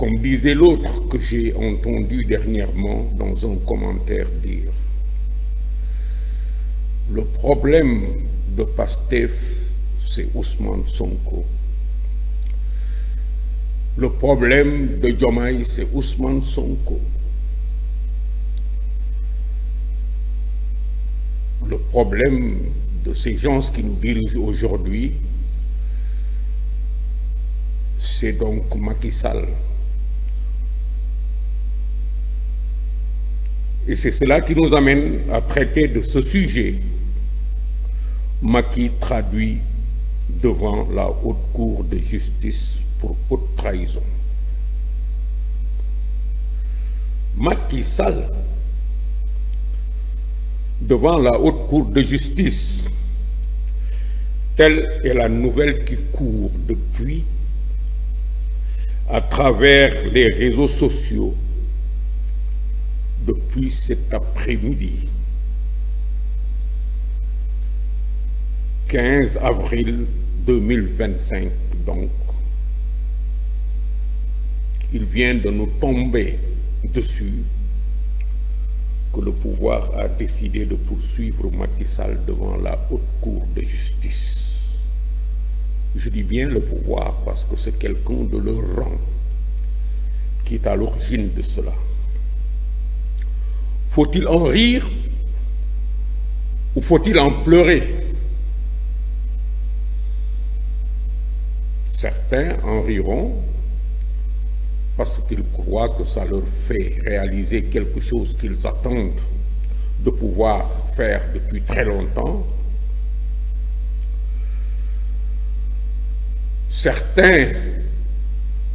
Comme disait l'autre que j'ai entendu dernièrement dans un commentaire dire, le problème de Pastef, c'est Ousmane Sonko. Le problème de Diomaye, c'est Ousmane Sonko. Le problème de ces gens qui nous dirigent aujourd'hui, c'est donc Macky Sall. Et c'est cela qui nous amène à traiter de ce sujet. Macky traduit devant la haute cour de justice pour haute trahison. Macky Sall, devant la haute cour de justice, telle est la nouvelle qui court depuis à travers les réseaux sociaux depuis cet après-midi. 15 avril 2025, donc. Il vient de nous tomber dessus que le pouvoir a décidé de poursuivre Macky Sall devant la haute cour de justice. Je dis bien le pouvoir parce que c'est quelqu'un de leur rang qui est à l'origine de cela. Faut-il en rire ou faut-il en pleurer? Certains en riront parce qu'ils croient que ça leur fait réaliser quelque chose qu'ils attendent de pouvoir faire depuis très longtemps. Certains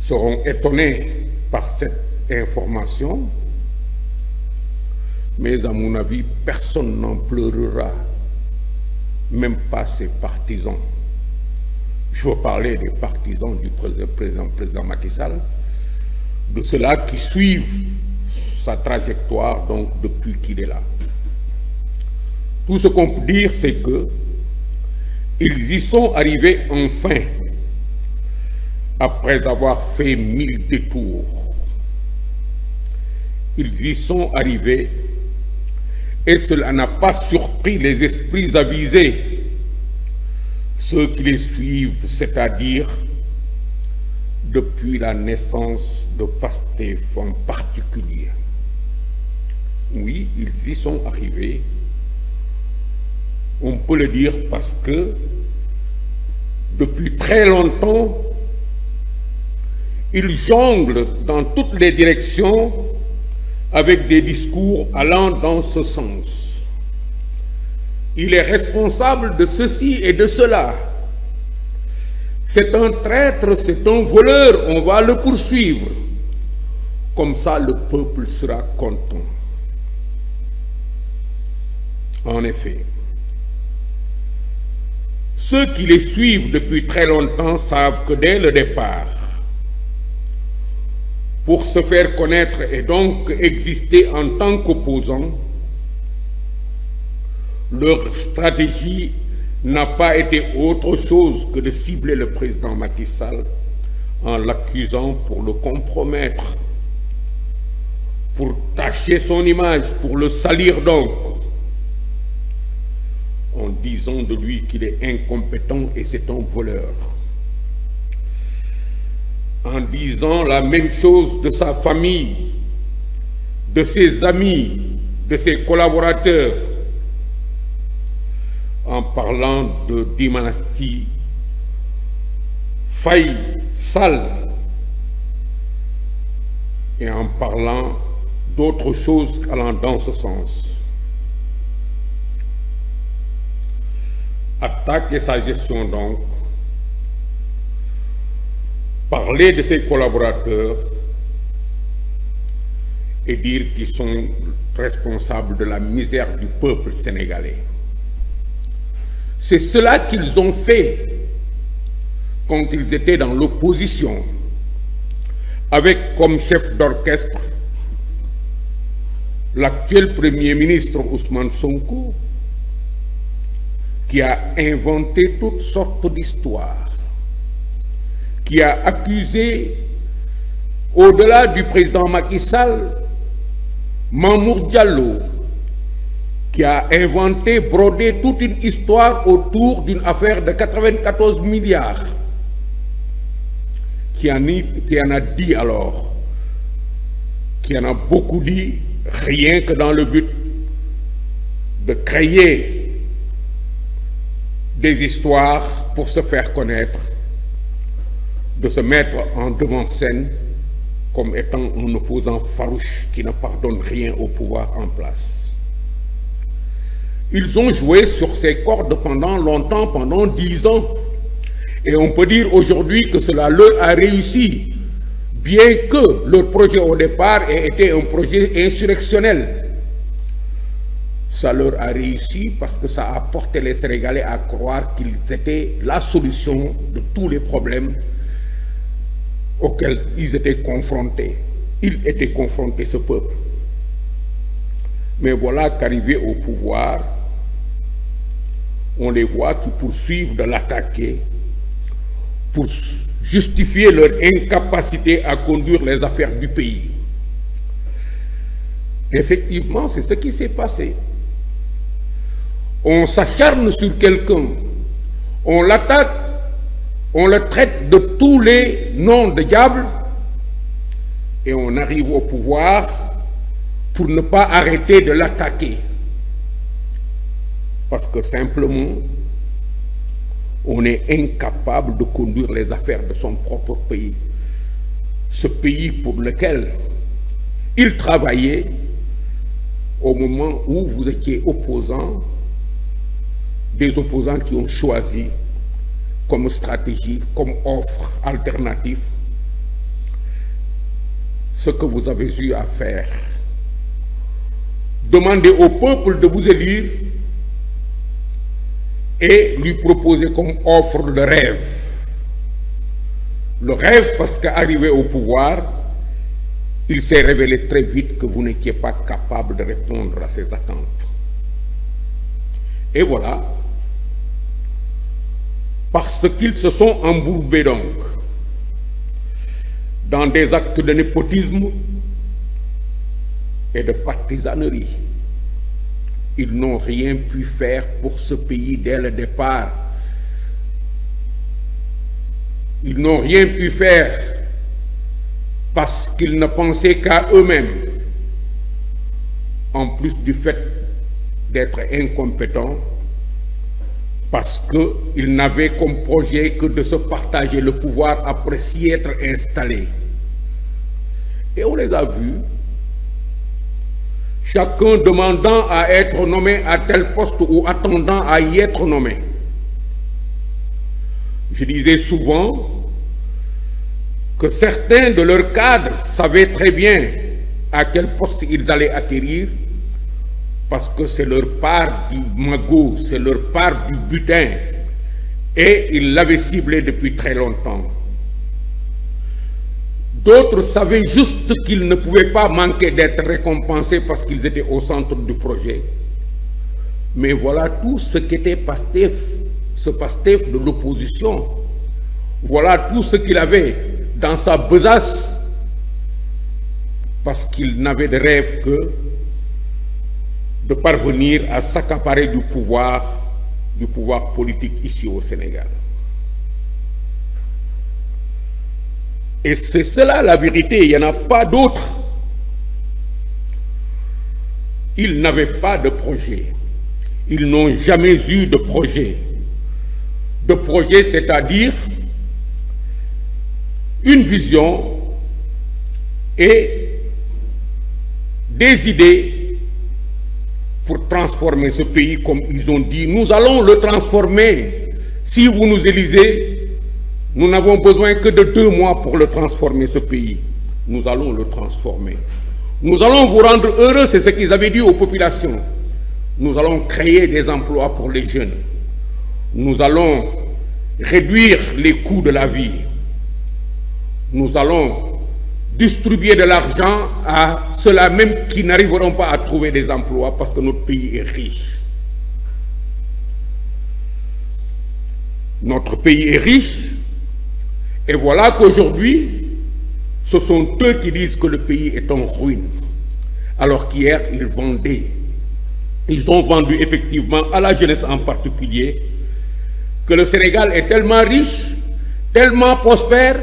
seront étonnés par cette information, mais à mon avis, personne n'en pleurera, même pas ses partisans. Je veux parler des partisans du président Macky Sall, de ceux-là qui suivent sa trajectoire donc depuis qu'il est là. Tout ce qu'on peut dire, c'est que ils y sont arrivés enfin, après avoir fait 1000 détours. Ils y sont arrivés et cela n'a pas surpris les esprits avisés, ceux qui les suivent, c'est-à-dire depuis la naissance de Pastef en particulier. Oui, ils y sont arrivés. On peut le dire parce que depuis très longtemps, ils jonglent dans toutes les directions avec des discours allant dans ce sens. Il est responsable de ceci et de cela. C'est un traître, c'est un voleur, on va le poursuivre. Comme ça, le peuple sera content. En effet, ceux qui les suivent depuis très longtemps savent que dès le départ, pour se faire connaître et donc exister en tant qu'opposants, leur stratégie n'a pas été autre chose que de cibler le président Macky Sall en l'accusant pour le compromettre, pour tacher son image, pour le salir donc, en disant de lui qu'il est incompétent et c'est un voleur, en disant la même chose de sa famille, de ses amis, de ses collaborateurs, en parlant de dynastie Faye Sall et en parlant d'autres choses allant dans ce sens. Attaque et sa gestion donc, parler de ses collaborateurs et dire qu'ils sont responsables de la misère du peuple sénégalais. C'est cela qu'ils ont fait quand ils étaient dans l'opposition, avec comme chef d'orchestre l'actuel Premier ministre Ousmane Sonko, qui a inventé toutes sortes d'histoires, qui a accusé Au-delà du président Macky Sall, Mamour Diallo, qui a inventé, brodé toute une histoire autour d'une affaire de 94 milliards, qui en a dit alors, qui en a beaucoup dit, rien que dans le but de créer des histoires pour se faire connaître, de se mettre en devant-scène comme étant un opposant farouche qui ne pardonne rien au pouvoir en place. Ils ont joué sur ces cordes pendant longtemps, pendant 10 ans. Et on peut dire aujourd'hui que cela leur a réussi, bien que leur projet au départ ait été un projet insurrectionnel. Ça leur a réussi parce que ça a porté les Sénégalais à croire qu'ils étaient la solution de tous les problèmes auxquels ils étaient confrontés. Ils étaient confrontés, ce peuple. Mais voilà qu'arrivés au pouvoir, on les voit qui poursuivent de l'attaquer pour justifier leur incapacité à conduire les affaires du pays. Effectivement, c'est ce qui s'est passé. On s'acharne sur quelqu'un, on l'attaque, on le traite de tous les noms de diable et on arrive au pouvoir pour ne pas arrêter de l'attaquer. Parce que simplement, on est incapable de conduire les affaires de son propre pays. Ce pays pour lequel il travaillait au moment où vous étiez opposants, des opposants qui ont choisi comme stratégie, comme offre alternative, ce que vous avez eu à faire. Demandez au peuple de vous élire et lui proposer comme offre le rêve. Le rêve parce qu'arrivé au pouvoir, il s'est révélé très vite que vous n'étiez pas capable de répondre à ses attentes. Et voilà, parce qu'ils se sont embourbés donc dans des actes de népotisme et de partisanerie. Ils n'ont rien pu faire pour ce pays dès le départ. Ils n'ont rien pu faire parce qu'ils ne pensaient qu'à eux-mêmes, en plus du fait d'être incompétents, parce qu'ils n'avaient comme projet que de se partager le pouvoir après s'y être installés. Et on les a vus, chacun demandant à être nommé à tel poste ou attendant à y être nommé. Je disais souvent que certains de leurs cadres savaient très bien à quel poste ils allaient atterrir, parce que c'est leur part du magot, c'est leur part du butin, et ils l'avaient ciblé depuis très longtemps. D'autres savaient juste qu'ils ne pouvaient pas manquer d'être récompensés parce qu'ils étaient au centre du projet. Mais voilà tout ce qu'était Pastef, ce Pastef de l'opposition. Voilà tout ce qu'il avait dans sa besace, parce qu'il n'avait de rêve que de parvenir à s'accaparer du pouvoir politique ici au Sénégal. Et c'est cela la vérité, il n'y en a pas d'autre. Ils n'avaient pas de projet. Ils n'ont jamais eu de projet. De projet, c'est-à-dire une vision et des idées pour transformer ce pays comme ils ont dit. Nous allons le transformer. Si vous nous élisez, nous n'avons besoin que de 2 mois pour le transformer, ce pays. Nous allons le transformer. Nous allons vous rendre heureux, c'est ce qu'ils avaient dit aux populations. Nous allons créer des emplois pour les jeunes. Nous allons réduire les coûts de la vie. Nous allons distribuer de l'argent à ceux-là même qui n'arriveront pas à trouver des emplois parce que notre pays est riche. Notre pays est riche. Et voilà qu'aujourd'hui, Ce sont eux qui disent que le pays est en ruine, alors qu'hier, ils ont vendu effectivement à la jeunesse en particulier que le Sénégal est tellement riche, tellement prospère,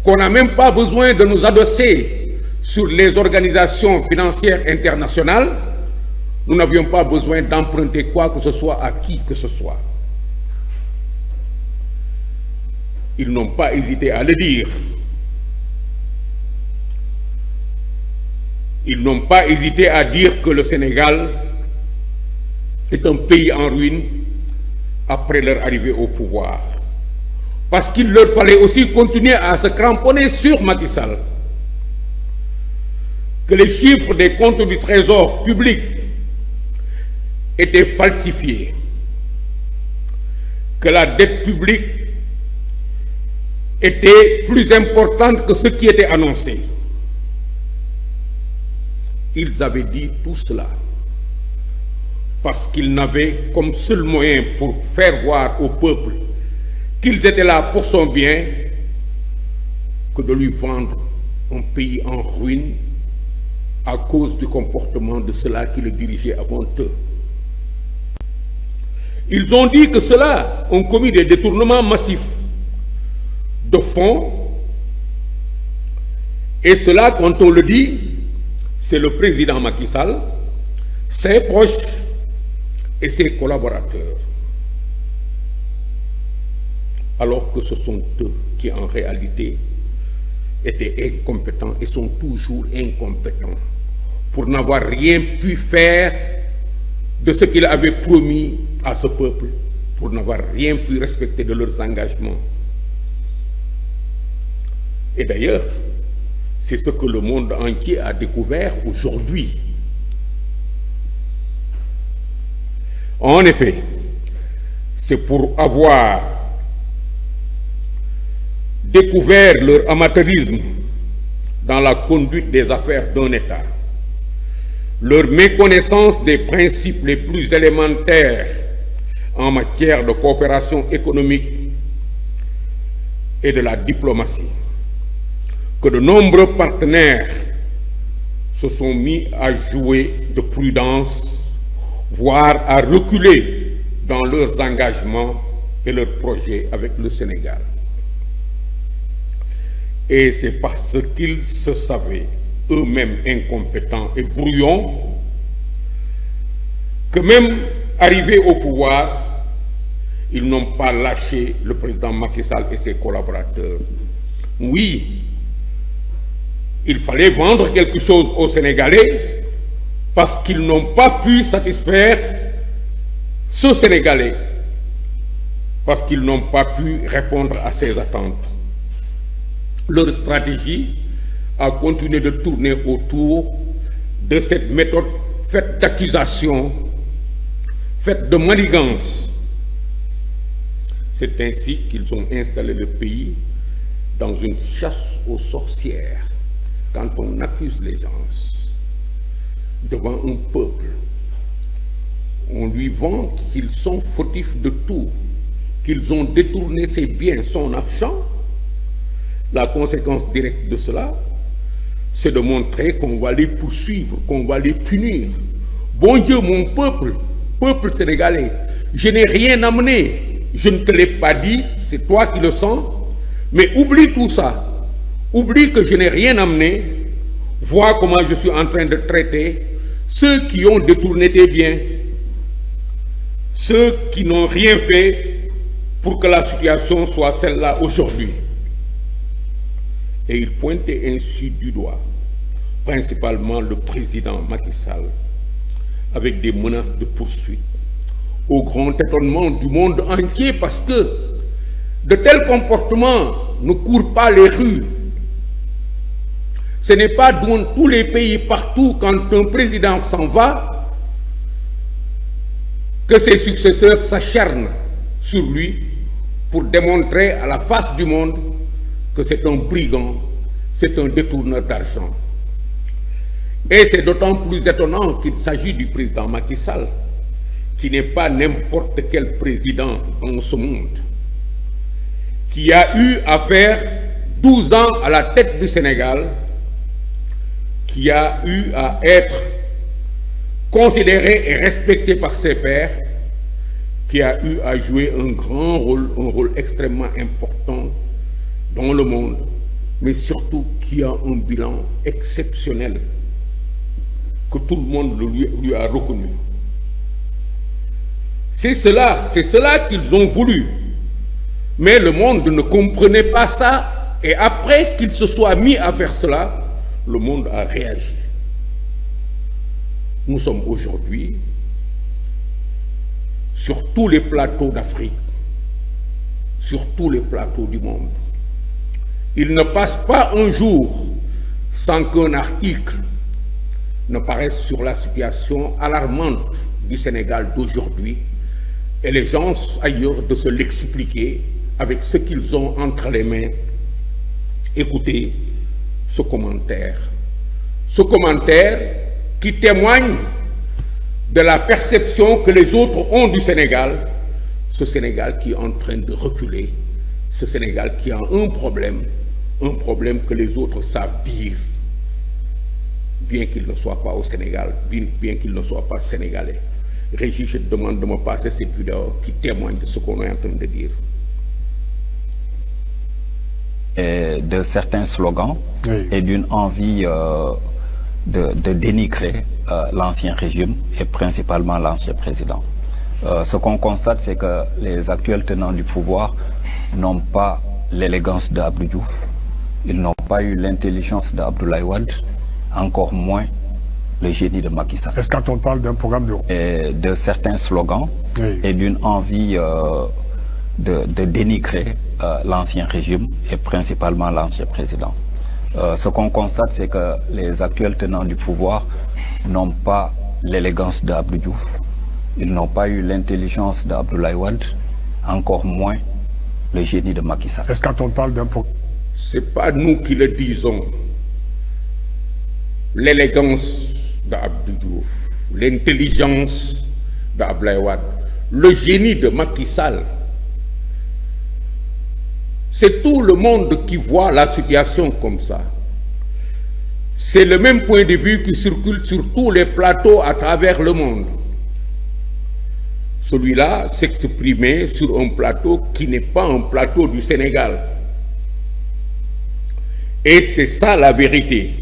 qu'on n'a même pas besoin de nous adosser sur les organisations financières internationales. Nous n'avions pas besoin d'emprunter quoi que ce soit à qui que ce soit. Ils n'ont pas hésité à le dire. Ils n'ont pas hésité à dire que le Sénégal est un pays en ruine après leur arrivée au pouvoir. Parce qu'il leur fallait aussi continuer à se cramponner sur Macky Sall. Que les chiffres des comptes du Trésor public étaient falsifiés. Que la dette publique était plus importante que ce qui était annoncé. Ils avaient dit tout cela parce qu'ils n'avaient comme seul moyen pour faire voir au peuple qu'ils étaient là pour son bien que de lui vendre un pays en ruine à cause du comportement de ceux-là qui le dirigeaient avant eux. Ils ont dit que ceux-là ont commis des détournements massifs de fonds, et cela, quand on le dit, c'est le président Macky Sall, ses proches et ses collaborateurs. Alors que ce sont eux qui, en réalité, étaient incompétents et sont toujours incompétents pour n'avoir rien pu faire de ce qu'ils avaient promis à ce peuple, pour n'avoir rien pu respecter de leurs engagements. Et d'ailleurs, c'est ce que le monde entier a découvert aujourd'hui. En effet, c'est pour avoir découvert leur amateurisme dans la conduite des affaires d'un État, leur méconnaissance des principes les plus élémentaires en matière de coopération économique et de la diplomatie, que de nombreux partenaires se sont mis à jouer de prudence, voire à reculer dans leurs engagements et leurs projets avec le Sénégal. Et c'est parce qu'ils se savaient eux-mêmes incompétents et brouillons que même arrivés au pouvoir, ils n'ont pas lâché le président Macky Sall et ses collaborateurs. Oui, il fallait vendre quelque chose aux Sénégalais parce qu'ils n'ont pas pu satisfaire ce Sénégalais, parce qu'ils n'ont pas pu répondre à ses attentes. Leur stratégie a continué de tourner autour de cette méthode faite d'accusations, faite de manigances. C'est ainsi qu'ils ont installé le pays dans une chasse aux sorcières. Quand on accuse les gens devant un peuple, on lui vend qu'ils sont fautifs de tout, qu'ils ont détourné ses biens, son argent. La conséquence directe de cela, c'est de montrer qu'on va les poursuivre, qu'on va les punir. Bon Dieu, mon peuple, peuple sénégalais, je n'ai rien amené, je ne te l'ai pas dit, c'est toi qui le sens, mais oublie tout ça. Oublie que je n'ai rien amené, vois comment je suis en train de traiter ceux qui ont détourné tes biens, ceux qui n'ont rien fait pour que la situation soit celle-là aujourd'hui. Et il pointait ainsi du doigt, principalement le président Macky Sall, avec des menaces de poursuite, au grand étonnement du monde entier, parce que de tels comportements ne courent pas les rues. Ce n'est pas dans tous les pays, partout, quand un président s'en va, que ses successeurs s'acharnent sur lui pour démontrer à la face du monde que c'est un brigand, c'est un détourneur d'argent. Et c'est d'autant plus étonnant qu'il s'agit du président Macky Sall, qui n'est pas n'importe quel président dans ce monde, qui a eu à faire 12 ans à la tête du Sénégal, qui a eu à être considéré et respecté par ses pairs, qui a eu à jouer un rôle extrêmement important dans le monde, mais surtout qui a un bilan exceptionnel que tout le monde lui a reconnu. C'est cela qu'ils ont voulu. Mais le monde ne comprenait pas ça, et après qu'il se soit mis à faire cela, le monde a réagi. Nous sommes aujourd'hui sur tous les plateaux d'Afrique, sur tous les plateaux du monde. Il ne passe pas un jour sans qu'un article ne paraisse sur la situation alarmante du Sénégal d'aujourd'hui, et les gens ailleurs de se l'expliquer avec ce qu'ils ont entre les mains. Écoutez ce commentaire qui témoigne de la perception que les autres ont du Sénégal, ce Sénégal qui est en train de reculer, ce Sénégal qui a un problème que les autres savent dire, bien qu'il ne soit pas au Sénégal, bien qu'il ne soit pas sénégalais. Régis, je te demande de me passer cette vidéo qui témoigne de ce qu'on est en train de dire. Et de certains slogans, oui, et d'une envie de dénigrer l'ancien régime et principalement l'ancien président. Ce qu'on constate, c'est que les actuels tenants du pouvoir n'ont pas l'élégance d'Abdou Diouf, ils n'ont pas eu l'intelligence d'Abdoulaye Wade, encore moins le génie de Macky Sall. Est-ce quand on parle d'un programme de... Et de certains slogans, oui, et d'une envie de dénigrer l'ancien régime et principalement l'ancien président. Ce qu'on constate, c'est que les actuels tenants du pouvoir n'ont pas l'élégance d'Abdou Diouf, ils n'ont pas eu l'intelligence d'Abdoulaye Wade, encore moins le génie de Macky Sall. Est-ce quand on parle d'un programme... C'est pas nous qui le disons. L'élégance d'Abdou Diouf, l'intelligence d'Abdoulaye Wade, le génie de Macky Sall. C'est tout le monde qui voit la situation comme ça. C'est le même point de vue qui circule sur tous les plateaux à travers le monde. Celui-là s'exprimait sur un plateau qui n'est pas un plateau du Sénégal. Et c'est ça la vérité.